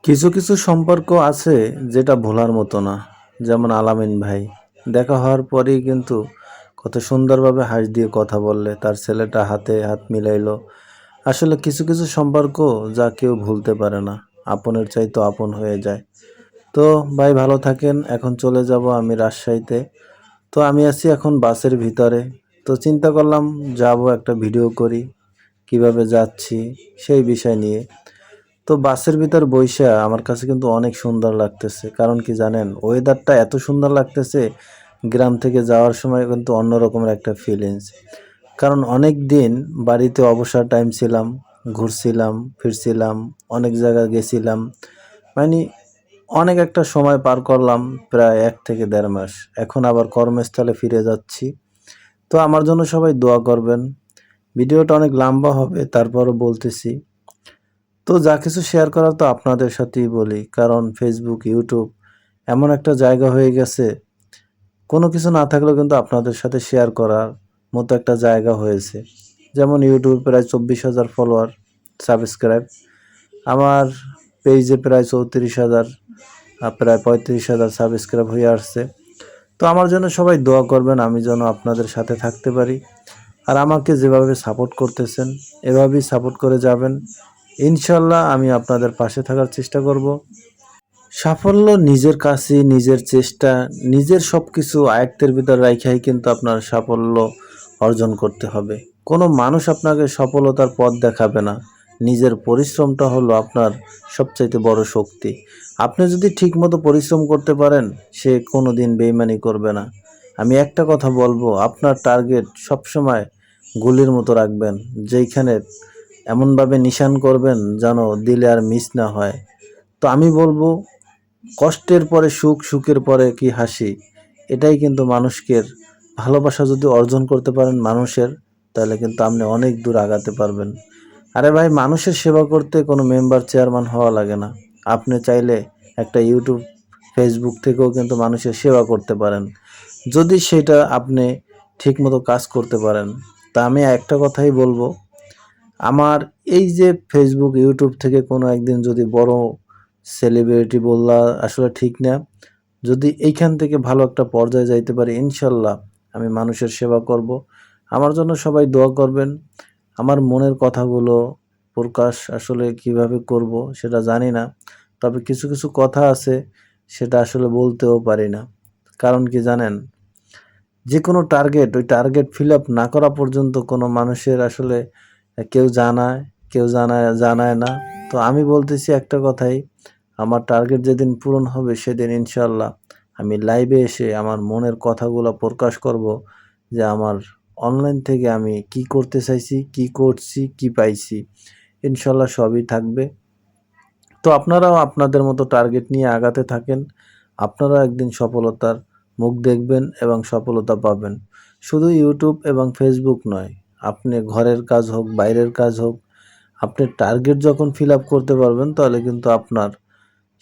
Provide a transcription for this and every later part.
কিছু, কিছু সম্পর্ক আছে যেটা ভোলার মতো না। যেমন আলামিন ভাই। দেখা হওয়ার পরেই কিন্তু কত সুন্দরভাবে হাঁস দিয়ে কথা বললে, তার ছেলেটা হাতে হাত মিলাইলো। আসলে কিছু, কিছু সম্পর্ক যা কেউ ভুলতে পারে না। আপনের চাইতেও আপন হয়ে যায়। তো ভাই ভালো থাকেন। এখন চলে যাব আমি রাজশাহীতে। তো আমি আছি এখন বাসের ভিতরে। তো চিন্তা করলাম যাব একটা ভিডিও করি। কিভাবে যাচ্ছি সেই বিষয় নিয়ে। তো বাসের ভিতর বইসা আমার কাছে কিন্তু অনেক সুন্দর লাগতেছে। কারণ কি জানেন? ওয়েদারটা এত সুন্দর লাগতেছে, গ্রাম থেকে যাওয়ার সময় কিন্তু অন্য রকমের একটা ফিলিংস। কারণ অনেক দিন বাড়িতে অবসর টাইম ছিলাম, ঘুরছিলাম, ফিরছিলাম, অনেক জায়গায় গেছিলাম। মানে অনেক একটা সময় পার করলাম, প্রায় ১ থেকে ১.৫ মাস। এখন আবার কর্মস্থলে ফিরে যাচ্ছি। তো আমার জন্য সবাই দোয়া করবেন। ভিডিওটা অনেক লম্বা হবে, তারপরও বলতেছি। তো যা কিছু শেয়ার করার তো আপনাদের সাথেই বলি। কারণ Facebook, YouTube এমন একটা জায়গা হয়ে গেছে, কোনো কিছু না থাকলেও কিন্তু আপনাদের সাথে শেয়ার করার মতো একটা জায়গা হয়েছে। যেমন YouTube প্রায় ২৪,০০০ ফলোয়ার, সাবস্ক্রাইব। আমার পেজে প্রায় ৩৪,০০০ প্রায় ৩৫,০০০ সাবস্ক্রাইব হয়ে আসছে। তো আমার জন্য সবাই দোয়া করবেন, আমি যেন আপনাদের সাথে থাকতে পারি। আর আমাকে যেভাবে সাপোর্ট করতেছেন, এভাবেই সাপোর্ট করে যাবেন। ইনশাল্লাহ আমি আপনাদের পাশে থাকার চেষ্টা করব। সাফল্য নিজের কাছে, নিজের চেষ্টা, নিজের সবকিছু আয়ত্তের ভিতর রাইখাই কিন্তু আপনার সাফল্য অর্জন করতে হবে। কোনো মানুষ আপনাকে সফলতার পথ দেখাবে না। নিজের পরিশ্রমটা হলো আপনার সবচাইতে বড় শক্তি। আপনি যদি ঠিকমতো পরিশ্রম করতে পারেন, সে কোনো দিন বেইমানি করবে না। আমি একটা কথা বলবো, আপনার টার্গেট সবসময় গুলির মতো রাখবেন, যেইখানে এমনভাবে নিশান করবেন যেন দিলে আর মিস না হয়। তো আমি বলবো, কষ্টের পরে সুখ, সুখের পরে কি হাসি। এটাই কিন্তু মানুষকে ভালোবাসা যদি অর্জন করতে পারেন মানুষের, তাহলে কিন্তু আপনি অনেক দূর আগাতে পারবেন। আরে ভাই, মানুষের সেবা করতে কোনো মেম্বার চেয়ারম্যান হওয়া লাগে না। আপনি চাইলে একটা ইউটিউব, ফেসবুক থেকেও কিন্তু মানুষের সেবা করতে পারেন, যদি সেটা আপনি ঠিকমতো কাজ করতে পারেন। তা আমি একটা কথাই বলবো, আমার এই যে ফেসবুক, ইউটিউব থেকে কোনো একদিন যদি বড় সেলিব্রিটি বললা আসলে ঠিক না, যদি এইখান থেকে ভালো একটা পর্যায়ে যাইতে পারি, ইনশাল্লাহ আমি মানুষের সেবা করব। আমার জন্য সবাই দোয়া করবেন। আমার মনের কথাগুলো প্রকাশ আসলে কিভাবে করব সেটা জানি না। তবে কিছু, কিছু কথা আছে সেটা আসলে বলতেও পারি না। কারণ কি জানেন? যেকোনো টার্গেট, ওই টার্গেট ফিল আপ না করা পর্যন্ত কোনো মানুষের আসলে কেউ জানায়, কেউ জানায় না। তো আমি বলতেছি একটা কথাই, আমার টার্গেট যেদিন পূরণ হবে সেদিন ইনশাল্লাহ আমি লাইভে এসে আমার মনের কথাগুলো প্রকাশ করব, যে আমার অনলাইন থেকে আমি কি করতে চাইছি, কি করছি, কি পাইছি। ইনশাল্লাহ সবই থাকবে। তো আপনারাও আপনাদের মতো টার্গেট নিয়ে আগাতে থাকেন। আপনারাও একদিন সফলতার মুখ দেখবেন এবং সফলতা পাবেন। শুধু ইউটিউব এবং ফেসবুক নয়, আপনি ঘরের কাজ হোক, বাইরের কাজ হোক, আপনি টার্গেট যখন ফিল আপ করতে পারবেন, তাহলে কিন্তু আপনার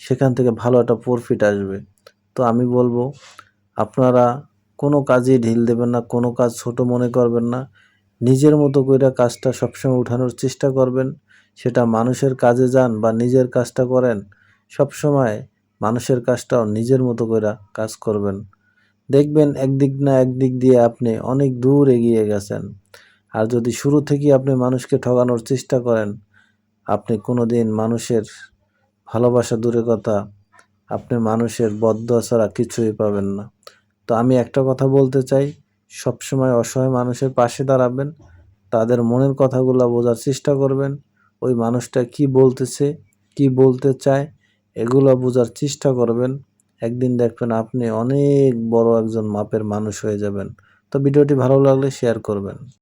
সেখান থেকে ভালো একটা প্রফিট আসবে। তো আমি বলবো, আপনারা কোনো কাজেই ঢিল দেবেন না, কোনো কাজ ছোট মনে করবেন না। নিজের মতো কইরা কাজটা সবসময় উঠানোর চেষ্টা করবেন। সেটা মানুষের কাজে যান বা নিজের কাজটা করেন, সবসময় মানুষের কাজটাও নিজের মতো কইরা কাজ করবেন। দেখবেন একদিক না একদিক দিয়ে আপনি অনেক দূর এগিয়ে গেছেন। আর যদি শুরু থেকেই আপনি মানুষকে ঠকানোর চেষ্টা করেন, আপনি কোনোদিন মানুষের ভালোবাসা দূরের কথা, আপনি মানুষের বদদোয়া ছাড়া কিছুই পাবেন না। তো আমি একটা কথা বলতে চাই, সবসময় অসহায় মানুষের পাশে দাঁড়াবেন, তাদের মনের কথাগুলো বোঝার চেষ্টা করবেন। ওই মানুষটা কি বলতেছে, কি বলতে চায়, এগুলো বোঝার চেষ্টা করবেন। একদিন দেখবেন আপনি অনেক বড় একজন মাপের মানুষ হয়ে যাবেন। তো ভিডিওটি ভালো লাগলে শেয়ার করবেন।